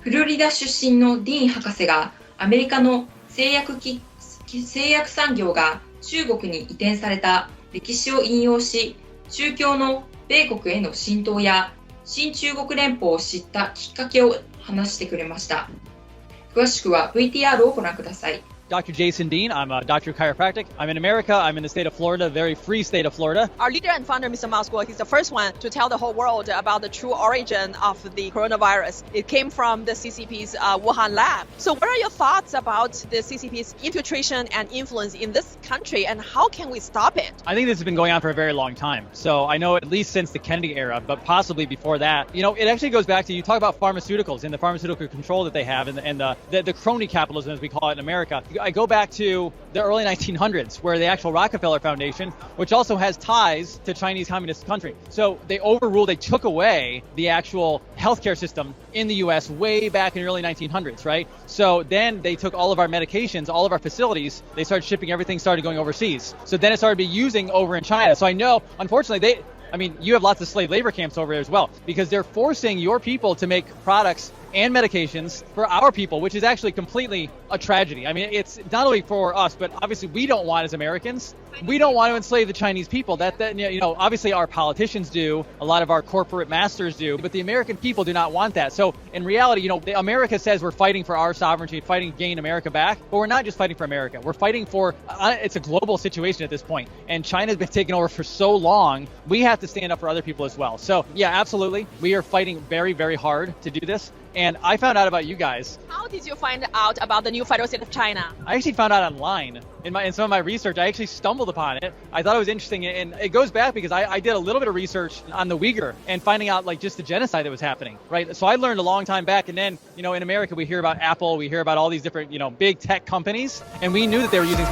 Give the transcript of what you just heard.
フロリダ出身のディーン博士がアメリカの製薬産業が中国に移転された歴史を引用し、中共の米国への浸透や新中国連邦を知ったきっかけを話してくれました。詳しくは VTR をご覧ください。Dr. Jason Dean. I'm a doctor of chiropractic. I'm in America. I'm in the state of Florida, very free state of Florida. Our leader and founder, Mr. Musk, he's the first one to tell the whole world about the true origin of the coronavirus. It came from the CCP's Wuhan lab. So what are your thoughts about the CCP's infiltration and influence in this country, and how can we stop it? I think this has been going on for a very long time. So I know at least since the Kennedy era, but possibly before that. You know, it actually goes back to, you talk about pharmaceuticals and the pharmaceutical control that they have and the crony capitalism, as we call it in America. I go back to the early 1900s, where the actual Rockefeller Foundation, which also has ties to Chinese Communist country. So they took away the actual healthcare system in the U.S. way back in the early 1900s, right? So then they took all of our medications, all of our facilities, they started shipping everything, started going overseas. So then it started being using over in China. So I know, unfortunately, you have lots of slave labor camps over there as well, because they're forcing your people to make products and medications for our people, which is actually completely a tragedy. I mean, it's not only for us, but obviously we don't want, as Americans, we don't want to enslave the Chinese people. That obviously our politicians do, a lot of our corporate masters do, but the American people do not want that. So in reality, America says we're fighting for our sovereignty, fighting to gain America back, but we're not just fighting for America. We're fighting for, it's a global situation at this point, and China's been taken over for so long, we have to stand up for other people as well. So yeah, absolutely. We are fighting very, very hard to do this. And I found out about you guys. How did you find out about the new federal state of China? I actually found out online. In some of my research, I actually stumbled upon it. I thought it was interesting, and it goes back because I did a little bit of research on the Uyghur and finding out just the genocide that was happening, right? So I learned a long time back, and then, in America, we hear about Apple, we hear about all these different, big tech companies, and we knew that they were using